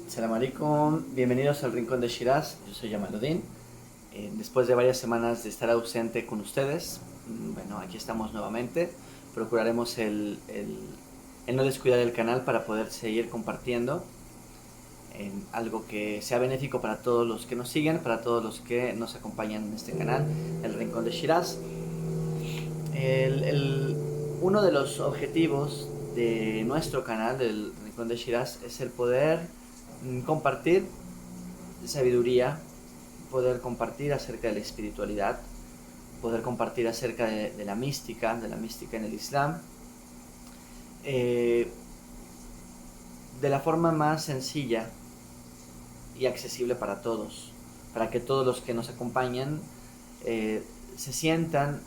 Salam alaikum, bienvenidos al Rincón de Shiraz, yo soy Yamaluddin. Después de varias semanas de estar ausente con ustedes, bueno, aquí estamos nuevamente. Procuraremos el no descuidar el canal para poder seguir compartiendo en algo que sea benéfico para todos los que nos siguen, para todos los que nos acompañan en este canal, el Rincón de Shiraz. Uno de los objetivos de nuestro canal, del Rincón de Shiraz, es el poder compartir sabiduría, poder compartir acerca de la espiritualidad, poder compartir acerca de la mística en el Islam, de la forma más sencilla y accesible para todos, para que todos los que nos acompañan se sientan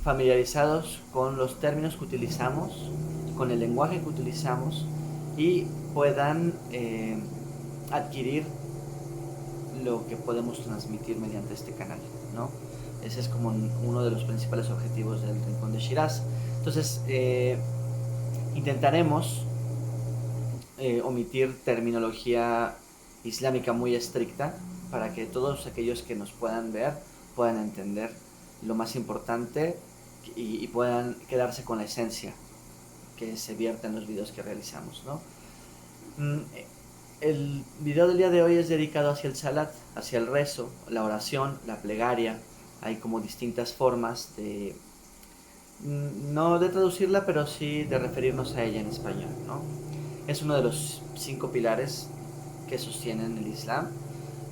familiarizados con los términos que utilizamos, con el lenguaje que utilizamos y puedan adquirir lo que podemos transmitir mediante este canal, ¿no? Ese es como uno de los principales objetivos del Rincón de Shiraz. Entonces, intentaremos omitir terminología islámica muy estricta para que todos aquellos que nos puedan ver puedan entender lo más importante y puedan quedarse con la esencia que se vierte en los videos que realizamos, ¿no? El video del día de hoy es dedicado hacia el salat, hacia el rezo, la oración, la plegaria. Hay como distintas formas de, no de traducirla, pero sí de referirnos a ella en español, ¿no? Es uno de los 5 pilares que sostienen el Islam.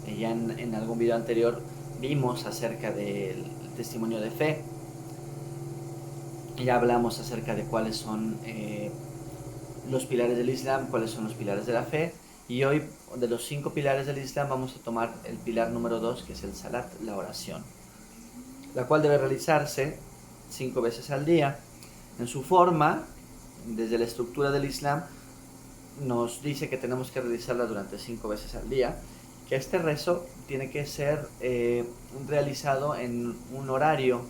Ya en algún video anterior vimos acerca del testimonio de fe. Ya hablamos acerca de cuáles son los pilares del Islam, cuáles son los pilares de la fe. Y hoy, de los 5 pilares del Islam, vamos a tomar el pilar número 2, que es el salat, la oración, la cual debe realizarse 5 veces al día. En su forma, desde la estructura del Islam, nos dice que tenemos que realizarla durante 5 veces al día, que este rezo tiene que ser realizado en un horario.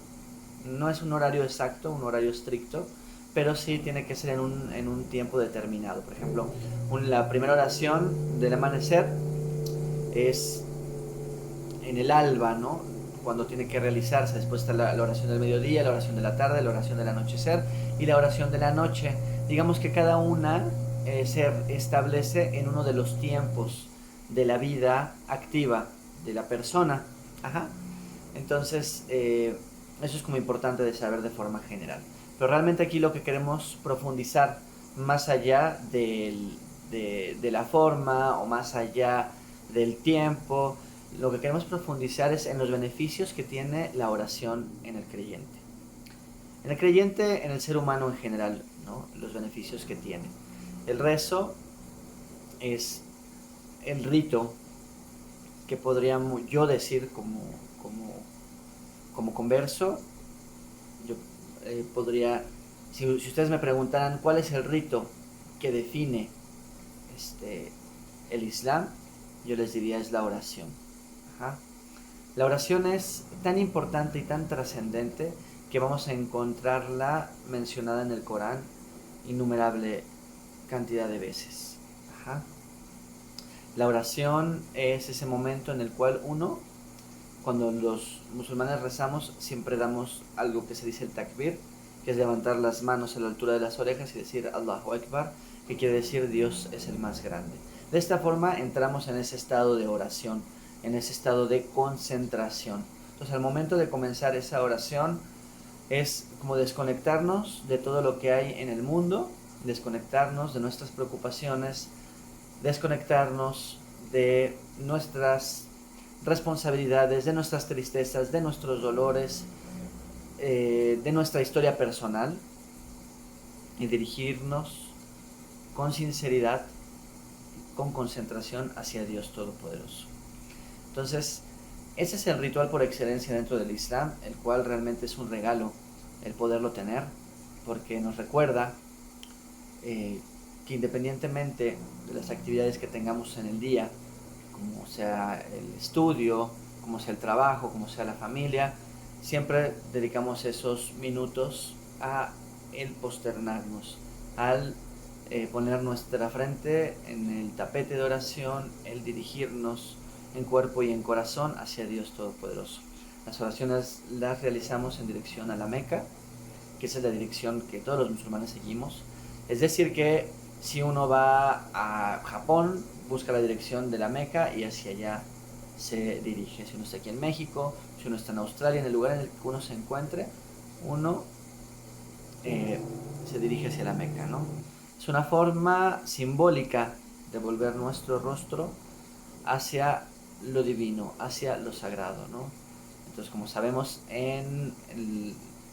No es un horario exacto, un horario estricto, pero sí tiene que ser en un tiempo determinado. Por ejemplo, la primera oración del amanecer es en el alba, ¿no? Cuando tiene que realizarse. Después está la oración del mediodía, la oración de la tarde, la oración del anochecer y la oración de la noche. Digamos que cada una se establece en uno de los tiempos de la vida activa de la persona. Ajá. Entonces, eso es como importante de saber de forma general. Pero realmente aquí lo que queremos profundizar, más allá de la forma o más allá del tiempo, lo que queremos profundizar es en los beneficios que tiene la oración en el creyente. En el creyente, en el ser humano en general, ¿no? Los beneficios que tiene. El rezo es el rito que podríamos yo decir como converso. Yo podría, si ustedes me preguntaran cuál es el rito que define el Islam, yo les diría es la oración. Ajá. La oración es tan importante y tan trascendente que vamos a encontrarla mencionada en el Corán innumerable cantidad de veces. Ajá. La oración es ese momento en el cual cuando los musulmanes rezamos, siempre damos algo que se dice el takbir, que es levantar las manos a la altura de las orejas y decir Allahu Akbar, que quiere decir Dios es el más grande. De esta forma entramos en ese estado de oración, en ese estado de concentración. Entonces, al momento de comenzar esa oración, es como desconectarnos de todo lo que hay en el mundo, desconectarnos de nuestras preocupaciones, desconectarnos de nuestras responsabilidades, de nuestras tristezas, de nuestros dolores, de nuestra historia personal y dirigirnos con sinceridad, con concentración hacia Dios Todopoderoso. Entonces, ese es el ritual por excelencia dentro del Islam, el cual realmente es un regalo el poderlo tener, porque nos recuerda que independientemente de las actividades que tengamos en el día, como sea el estudio, como sea el trabajo, como sea la familia, siempre dedicamos esos minutos a el posternarnos, al poner nuestra frente en el tapete de oración, el dirigirnos en cuerpo y en corazón hacia Dios Todopoderoso. Las oraciones las realizamos en dirección a la Meca, que esa es la dirección que todos los musulmanes seguimos. Es decir que si uno va a Japón, busca la dirección de la Meca y hacia allá se dirige. Si uno está aquí en México, si uno está en Australia, en el lugar en el que uno se encuentre, uno se dirige hacia la Meca, ¿no? Es una forma simbólica de volver nuestro rostro hacia lo divino, hacia lo sagrado, ¿no? Entonces, como sabemos, en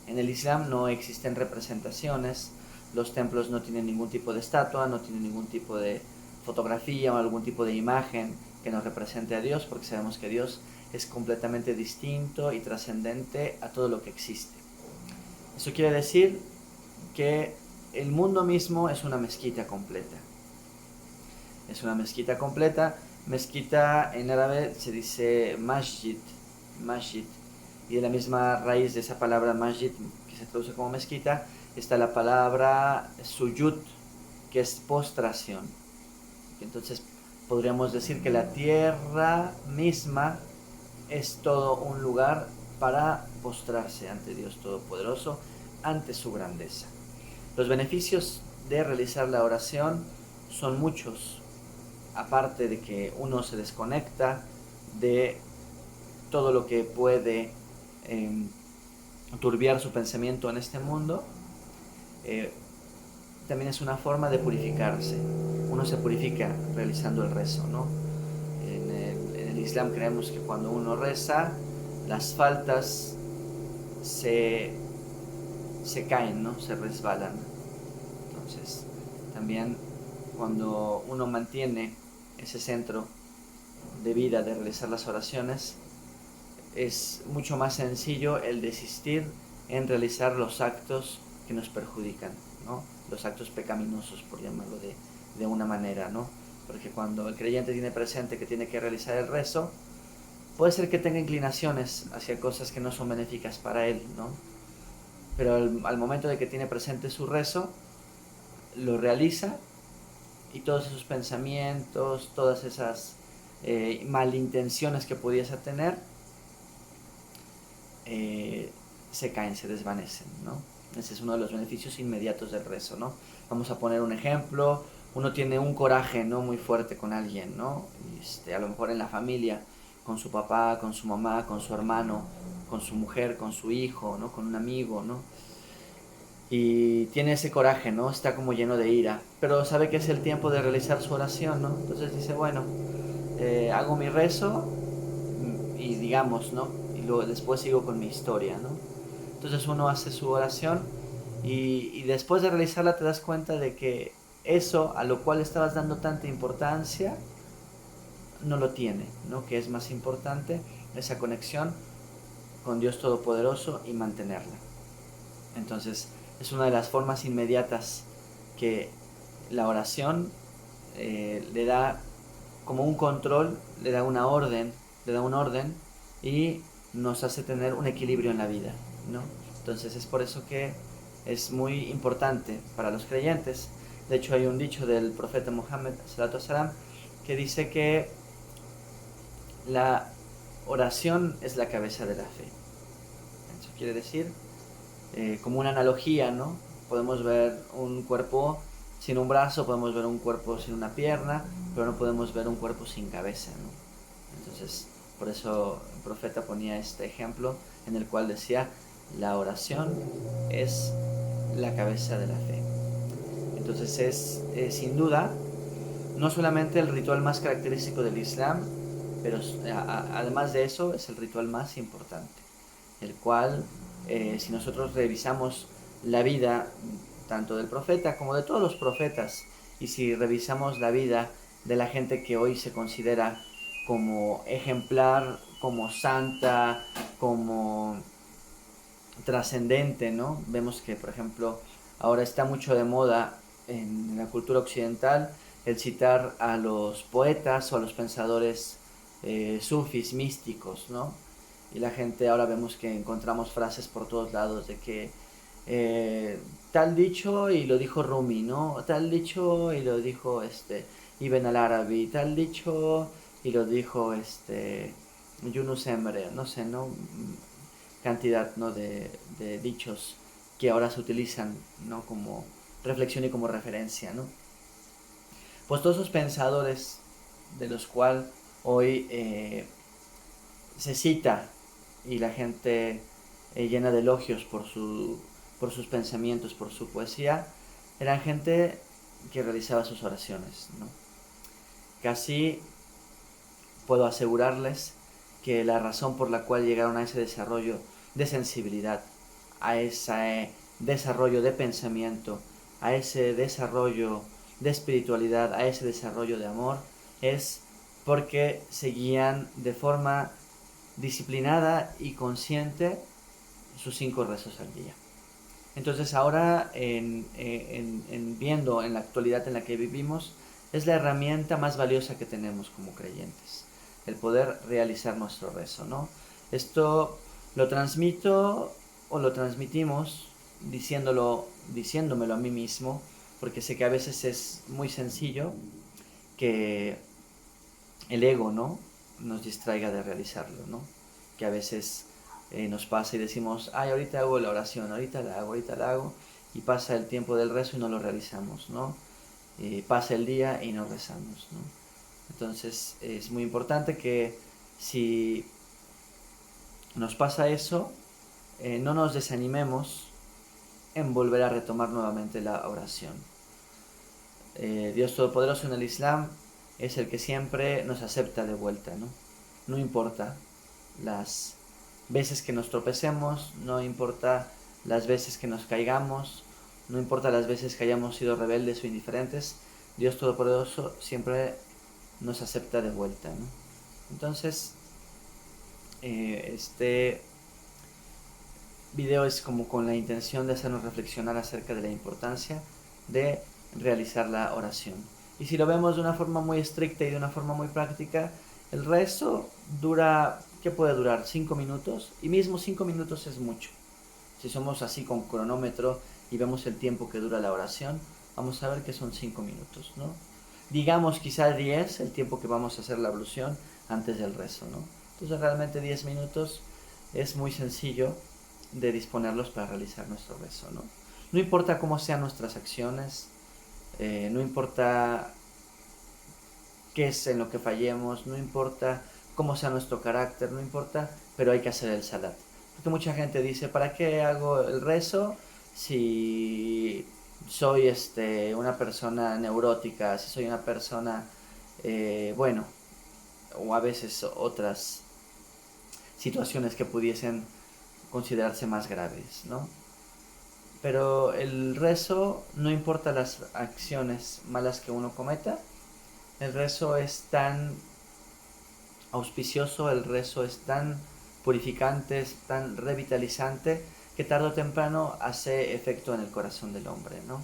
el Islam no existen representaciones, los templos no tienen ningún tipo de estatua, no tienen ningún tipo de fotografía o algún tipo de imagen que nos represente a Dios, porque sabemos que Dios es completamente distinto y trascendente a todo lo que existe. Eso quiere decir que el mundo mismo es una mezquita completa. Es una mezquita completa. Mezquita en árabe se dice masjid, masjid. Y de la misma raíz de esa palabra masjid, que se traduce como mezquita, está la palabra sujud, que es postración. Entonces podríamos decir que la tierra misma es todo un lugar para postrarse ante Dios Todopoderoso, ante su grandeza. Los beneficios de realizar la oración son muchos, aparte de que uno se desconecta de todo lo que puede turbiar su pensamiento en este mundo. También es una forma de purificarse. Uno se purifica realizando el rezo, ¿no? En el Islam creemos que cuando uno reza, las faltas se caen, ¿no? Se resbalan. Entonces, también cuando uno mantiene ese centro de vida de realizar las oraciones, es mucho más sencillo el desistir en realizar los actos que nos perjudican, ¿no? Los actos pecaminosos, por llamarlo de una manera, ¿no? Porque cuando el creyente tiene presente que tiene que realizar el rezo, puede ser que tenga inclinaciones hacia cosas que no son benéficas para él, ¿no? Pero al momento de que tiene presente su rezo, lo realiza y todos esos pensamientos, todas esas malintenciones que pudiese tener, se caen, se desvanecen, ¿no? Ese es uno de los beneficios inmediatos del rezo, ¿no? Vamos a poner un ejemplo. Uno tiene un coraje, ¿no?, muy fuerte con alguien, ¿no? A lo mejor en la familia, con su papá, con su mamá, con su hermano, con su mujer, con su hijo, ¿no?, con un amigo, ¿no? Y tiene ese coraje, ¿no? Está como lleno de ira, pero sabe que es el tiempo de realizar su oración, ¿no? Entonces dice, bueno, hago mi rezo y digamos, ¿no? Y luego después sigo con mi historia, ¿no? Entonces uno hace su oración y después de realizarla te das cuenta de que eso a lo cual estabas dando tanta importancia no lo tiene, ¿no? Que es más importante esa conexión con Dios Todopoderoso y mantenerla. Entonces es una de las formas inmediatas que la oración le da como un control, le da una orden, le da un orden y nos hace tener un equilibrio en la vida, ¿no? Entonces es por eso que es muy importante para los creyentes. De hecho hay un dicho del profeta Muhammad salatu wasalam, que dice que la oración es la cabeza de la fe. Eso quiere decir, como una analogía, ¿no? Podemos ver un cuerpo sin un brazo, podemos ver un cuerpo sin una pierna, pero no podemos ver un cuerpo sin cabeza, ¿no? Entonces, por eso el profeta ponía este ejemplo en el cual decía, la oración es la cabeza de la fe. Entonces es sin duda no solamente el ritual más característico del Islam, pero además de eso es el ritual más importante, el cual si nosotros revisamos la vida tanto del profeta como de todos los profetas, y si revisamos la vida de la gente que hoy se considera como ejemplar, como santa, como trascendente, ¿no? Vemos que, por ejemplo, ahora está mucho de moda en la cultura occidental el citar a los poetas o a los pensadores sufis, místicos, ¿no? Y la gente ahora vemos que encontramos frases por todos lados de que tal dicho y lo dijo Rumi, ¿no? Tal dicho y lo dijo Ibn al-Arabi, tal dicho y lo dijo Yunus Emre, no sé, ¿no? Cantidad, ¿no? de dichos que ahora se utilizan, ¿no? Como reflexión y como referencia, ¿no? Pues todos esos pensadores de los cuales hoy se cita y la gente llena de elogios por sus pensamientos, por su poesía, eran gente que realizaba sus oraciones, ¿no? Casi puedo asegurarles que la razón por la cual llegaron a ese desarrollo de sensibilidad, a ese desarrollo de pensamiento, a ese desarrollo de espiritualidad, a ese desarrollo de amor, es porque seguían de forma disciplinada y consciente sus 5 rezos al día. Entonces ahora, viendo en la actualidad en la que vivimos, es la herramienta más valiosa que tenemos como creyentes, el poder realizar nuestro rezo, ¿no? Esto lo transmito o lo transmitimos diciéndomelo a mí mismo, porque sé que a veces es muy sencillo que el ego, ¿no? Nos distraiga de realizarlo, ¿no? Que a veces nos pasa y decimos, ay, ahorita hago la oración, ahorita la hago, y pasa el tiempo del rezo y no lo realizamos, ¿no? Pasa el día y no rezamos, ¿no? Entonces es muy importante que si nos pasa eso, no nos desanimemos en volver a retomar nuevamente la oración. Dios Todopoderoso en el Islam es el que siempre nos acepta de vuelta, ¿no? No importa las veces que nos tropecemos, no importa las veces que nos caigamos, no importa las veces que hayamos sido rebeldes o indiferentes, Dios Todopoderoso siempre nos acepta de vuelta, ¿no? Entonces, este video es como con la intención de hacernos reflexionar acerca de la importancia de realizar la oración. Y si lo vemos de una forma muy estricta y de una forma muy práctica, el rezo dura, ¿qué puede durar? 5 minutos, y mismo 5 minutos es mucho. Si somos así con cronómetro y vemos el tiempo que dura la oración, vamos a ver que son 5 minutos, ¿no? Digamos quizá 10, el tiempo que vamos a hacer la ablución antes del rezo, ¿no? Entonces realmente 10 minutos es muy sencillo de disponerlos para realizar nuestro rezo, ¿no? No importa cómo sean nuestras acciones, no importa qué es en lo que fallemos, no importa cómo sea nuestro carácter, no importa, pero hay que hacer el salat. Porque mucha gente dice, ¿para qué hago el rezo si soy una persona neurótica, si soy una persona, bueno, o a veces otras situaciones que pudiesen considerarse más graves, ¿no? Pero el rezo, no importa las acciones malas que uno cometa, el rezo es tan auspicioso, el rezo es tan purificante, es tan revitalizante, que tarde o temprano hace efecto en el corazón del hombre, ¿no?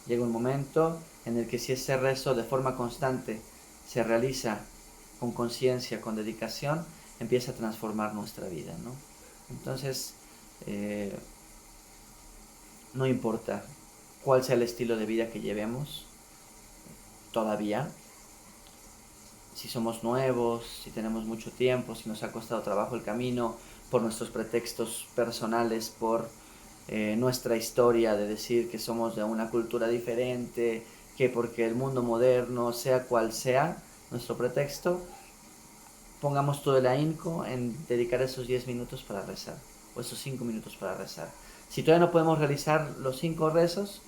Llega un momento en el que si ese rezo de forma constante se realiza con conciencia, con dedicación, empieza a transformar nuestra vida, ¿no? Entonces, no importa cuál sea el estilo de vida que llevemos todavía, si somos nuevos, si tenemos mucho tiempo, si nos ha costado trabajo el camino, por nuestros pretextos personales, por nuestra historia de decir que somos de una cultura diferente, que porque el mundo moderno, sea cual sea nuestro pretexto, pongamos todo el ahínco en dedicar esos 10 minutos para rezar, o esos 5 minutos para rezar. Si todavía no podemos realizar los 5 rezos,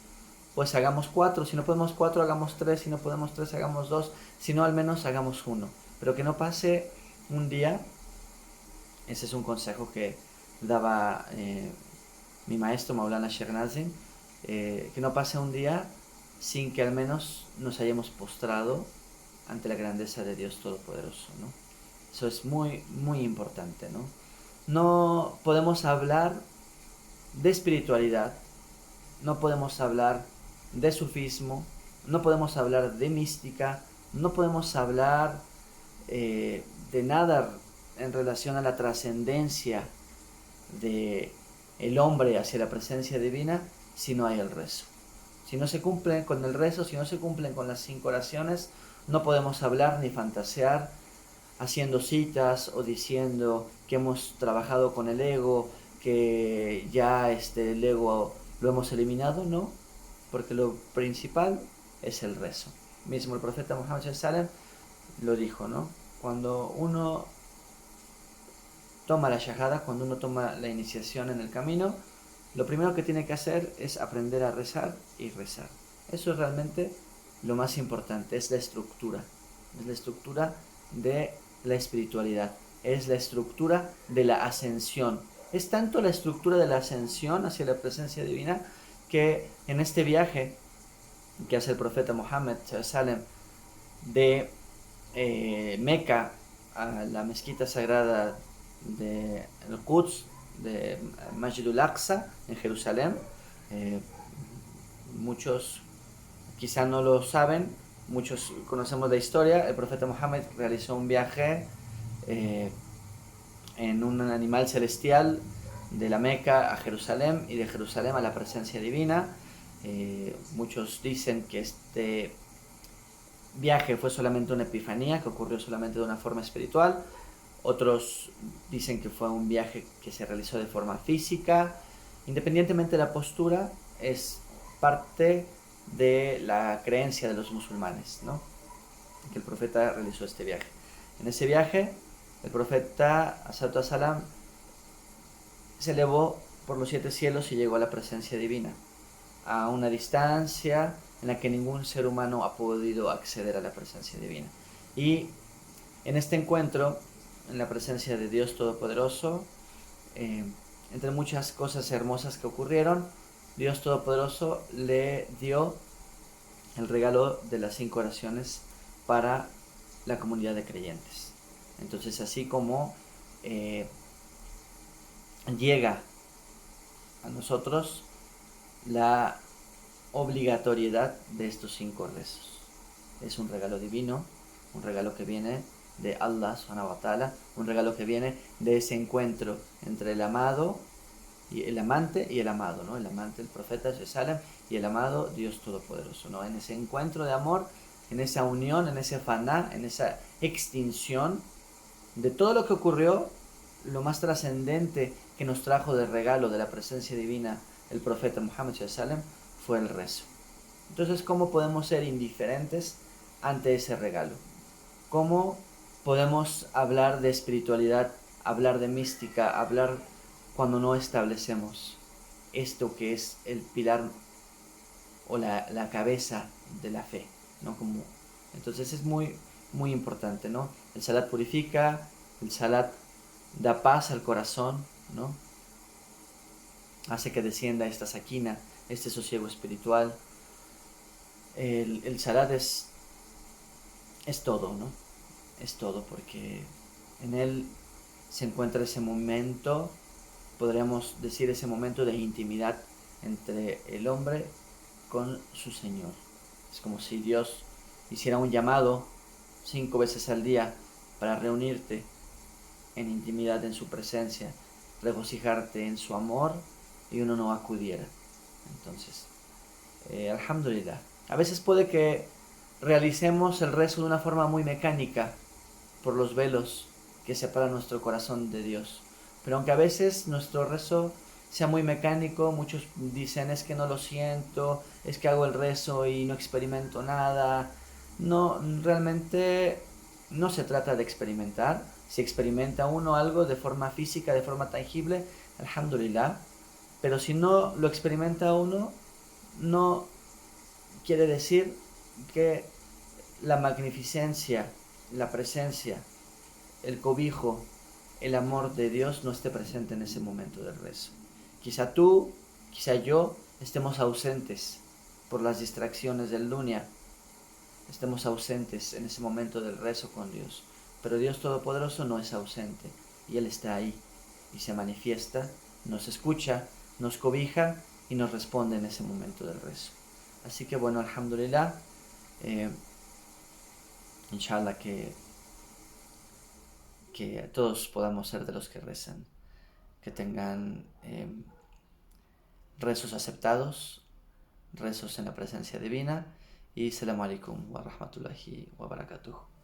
pues hagamos 4, si no podemos 4, hagamos 3, si no podemos 3, hagamos 2, si no al menos hagamos uno. Pero que no pase un día, ese es un consejo que daba mi maestro Maulana Shernazin, que no pase un día sin que al menos nos hayamos postrado ante la grandeza de Dios Todopoderoso, ¿no? Eso es muy, muy importante, ¿no? No podemos hablar de espiritualidad, no podemos hablar de sufismo, no podemos hablar de mística, no podemos hablar de nada en relación a la trascendencia de el hombre hacia la presencia divina si no hay el rezo. Si no se cumplen con el rezo, si no se cumplen con las 5 oraciones, no podemos hablar ni fantasear haciendo citas o diciendo que hemos trabajado con el ego, que ya el ego lo hemos eliminado, no, porque lo principal es el rezo. Mismo el profeta Muhammad sallallahu lo dijo, ¿no? Cuando uno toma la shahada, cuando uno toma la iniciación en el camino, lo primero que tiene que hacer es aprender a rezar y rezar. Eso es realmente lo más importante, es la estructura de la espiritualidad, es la estructura de la ascensión. Es tanto la estructura de la ascensión hacia la presencia divina que en este viaje que hace el profeta Muhammad sallallahu de Meca a la mezquita sagrada de el Quds, de Masjid al-Aqsa en Jerusalén. Muchos quizá no lo saben, muchos conocemos la historia. El profeta Muhammad realizó un viaje en un animal celestial de la Meca a Jerusalén y de Jerusalén a la presencia divina. Muchos dicen que este viaje fue solamente una epifanía, que ocurrió solamente de una forma espiritual. Otros dicen que fue un viaje que se realizó de forma física. Independientemente de la postura, es parte de la creencia de los musulmanes, ¿no? Que el profeta realizó este viaje. En ese viaje, el profeta Asatu Salam se elevó por los 7 cielos y llegó a la presencia divina, a una distancia en la que ningún ser humano ha podido acceder a la presencia divina. Y en este encuentro, en la presencia de Dios Todopoderoso, entre muchas cosas hermosas que ocurrieron, Dios Todopoderoso le dio el regalo de las 5 oraciones para la comunidad de creyentes. Entonces, así como llega a nosotros la obligatoriedad de estos 5 rezos. Es un regalo divino, un regalo que viene de Allah subhanahu wa ta'ala, un regalo que viene de ese encuentro entre el amado y el amante y el amado, ¿no? El amante, el profeta Sallam, y el amado Dios Todopoderoso, ¿no? En ese encuentro de amor, en esa unión, en ese faná, en esa extinción de todo lo que ocurrió, lo más trascendente que nos trajo de regalo de la presencia divina el profeta Muhammad Sallam fue el rezo. Entonces, ¿cómo podemos ser indiferentes ante ese regalo? ¿Cómo podemos hablar de espiritualidad, hablar de mística, hablar cuando no establecemos esto que es el pilar o la cabeza de la fe, ¿no? Entonces es muy, muy importante, ¿no? El salat purifica, el salat da paz al corazón, ¿no? Hace que descienda esta saquina, este sosiego espiritual. El salat es todo, ¿no? Es todo, porque en él se encuentra ese momento, podríamos decir ese momento de intimidad entre el hombre con su Señor. Es como si Dios hiciera un llamado 5 veces al día para reunirte en intimidad en su presencia, regocijarte en su amor, y uno no acudiera. Entonces, alhamdulillah. A veces puede que realicemos el rezo de una forma muy mecánica por los velos que separan nuestro corazón de Dios. Pero aunque a veces nuestro rezo sea muy mecánico, muchos dicen es que no lo siento, es que hago el rezo y no experimento nada. No, realmente no se trata de experimentar. Si experimenta uno algo de forma física, de forma tangible, alhamdulillah. Pero si no lo experimenta uno, no quiere decir que la magnificencia, la presencia, el cobijo, el amor de Dios no esté presente en ese momento del rezo. Quizá tú, quizá yo estemos ausentes por las distracciones del dunya, estemos ausentes en ese momento del rezo con Dios, pero Dios Todopoderoso no es ausente y Él está ahí y se manifiesta, nos escucha, nos cobija y nos responde en ese momento del rezo. Así que bueno, alhamdulillah, inshallah que todos podamos ser de los que rezan, que tengan rezos aceptados, rezos en la presencia divina. Y Assalamu alaikum wa rahmatullahi wa barakatuh.